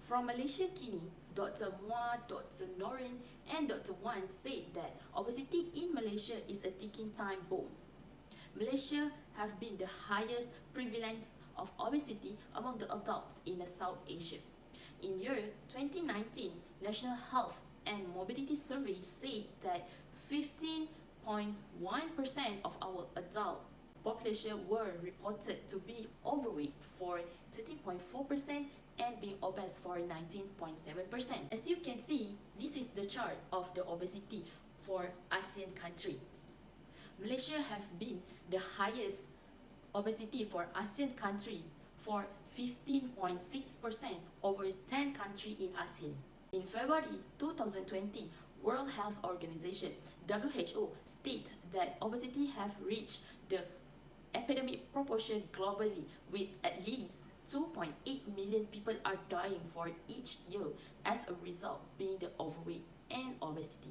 From Malaysia kini, Dr. Muar, Dr. Norin and Dr. Wan said that obesity in Malaysia is a ticking time bomb. Malaysia have been the highest prevalence of obesity among the adults in South Asia. In year 2019, National Health and Mobility Survey said that 15.1% of our adult population were reported to be overweight for 13.4% and being obese for 19.7%. As you can see, this is the chart of the obesity for ASEAN country. Malaysia have been the highest obesity for ASEAN country for 15.6% over 10 countries in ASEAN. In February 2020, World Health Organization WHO stated that obesity have reached the epidemic proportion globally, with at least 2.8 million people are dying for each year as a result being the overweight and obesity.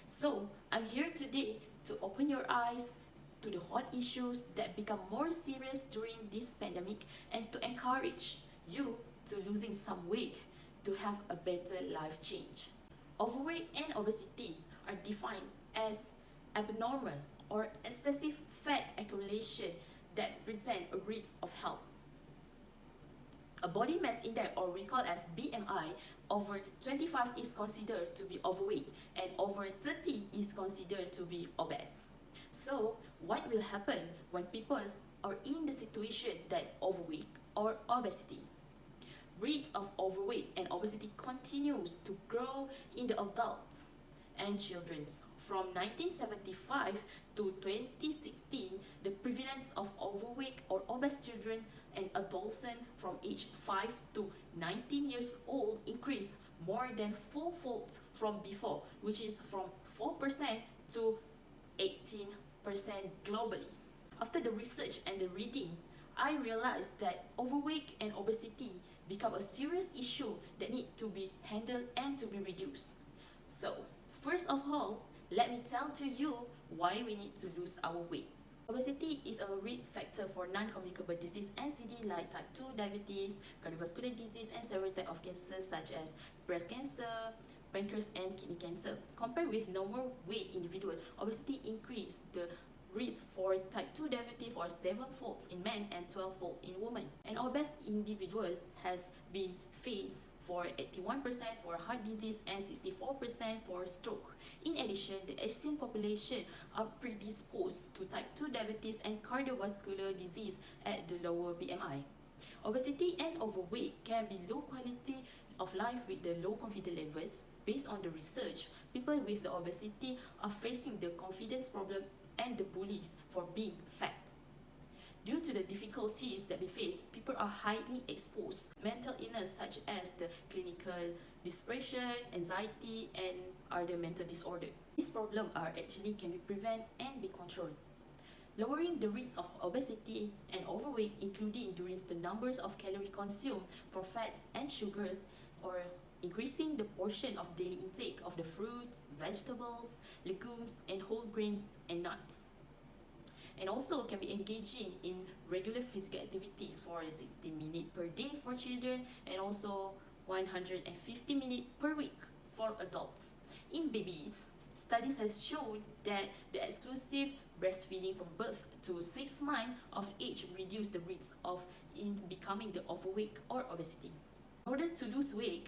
So I'm here today to open your eyes to the hot issues that become more serious during this pandemic and to encourage you to losing some weight to have a better life change. Overweight and obesity are defined as abnormal or excessive fat accumulation that present a risk of health. A body mass index, or we call as BMI, over 25 is considered to be overweight and over 30 is considered to be obese. So, what will happen when people are in the situation that overweight or obesity? Rates of overweight and obesity continues to grow in the adults and children. From 1975 to 2016, the prevalence of overweight or obese children and adolescents from age 5 to 19 years old increased more than fourfold from before, which is from 4% to 18% globally. After the research and the reading, I realized that overweight and obesity become a serious issue that need to be handled and to be reduced. So, first of all, let me tell to you why we need to lose our weight. Obesity is a risk factor for non-communicable disease NCD like type 2 diabetes, cardiovascular disease, and several types of cancers such as breast cancer, pancreas, and kidney cancer. Compared with normal weight individual, obesity increases the risk for type 2 diabetes for 7-fold in men and 12-fold in women. An obese individual has been faced for 81% for heart disease and 64% for stroke. In addition, the Asian population are predisposed to type 2 diabetes and cardiovascular disease at the lower BMI. Obesity and overweight can be low quality of life with the low confidence level. Based on the research, people with the obesity are facing the confidence problem and the bullies for being fat. Due to the difficulties that we face, people are highly exposed to mental illness such as the clinical depression, anxiety, and other mental disorder. These problems are actually can be prevented and be controlled. Lowering the risk of obesity and overweight, including during the numbers of calories consumed from fats and sugars, or increasing the portion of daily intake of the fruits, vegetables, legumes, and whole grains and nuts. And also can be engaging in regular physical activity for 60 minutes per day for children and also 150 minutes per week for adults. In babies, studies have shown that the exclusive breastfeeding from birth to 6 months of age reduce the risk of becoming the overweight or obesity. In order to lose weight,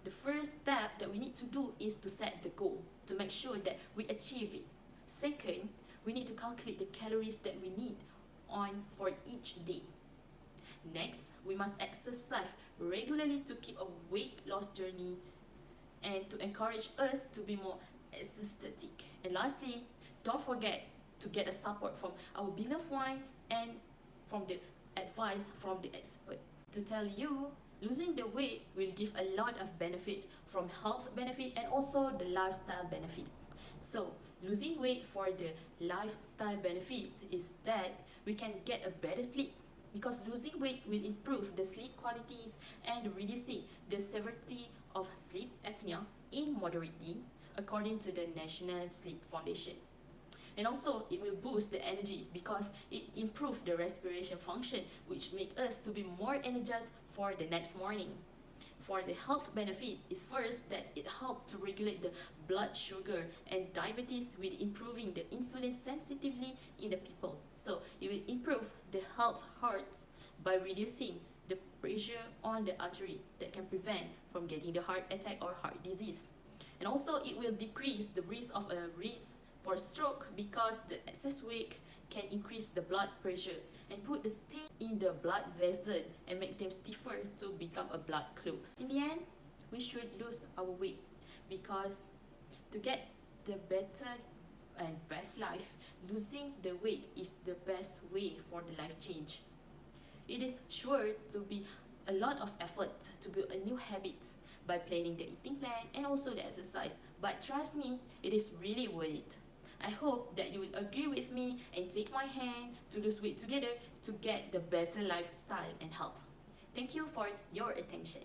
the first step that we need to do is to set the goal to make sure that we achieve it. Second, we need to calculate the calories that we need on for each day. Next, we must exercise regularly to keep a weight loss journey and to encourage us to be more aesthetic. And lastly, don't forget to get a support from our beloved one and from the advice from the expert. To tell you, losing the weight will give a lot of benefit, from health benefit and also the lifestyle benefit. So, losing weight for the lifestyle benefit is that we can get a better sleep, because losing weight will improve the sleep qualities and reducing the severity of sleep apnea in moderately, according to the National Sleep Foundation. And also, it will boost the energy because it improves the respiration function, which make us to be more energized for the next morning. for the health benefit is first that it helps to regulate the blood sugar and diabetes with improving the insulin sensitivity in the people. So it will improve the health hearts by reducing the pressure on the artery that can prevent from getting the heart attack or heart disease. And also it will decrease the risk of a risk for stroke because the excess weight can increase the blood pressure and put the stain in the blood vessel and make them stiffer to become a blood clot. In the end, we should lose our weight because to get the better and best life, losing the weight is the best way for the life change. It is sure to be a lot of effort to build a new habits by planning the eating plan and also the exercise, but trust me, it is really worth it. I hope that you will agree with me and take my hand to lose weight together to get the better lifestyle and health. Thank you for your attention.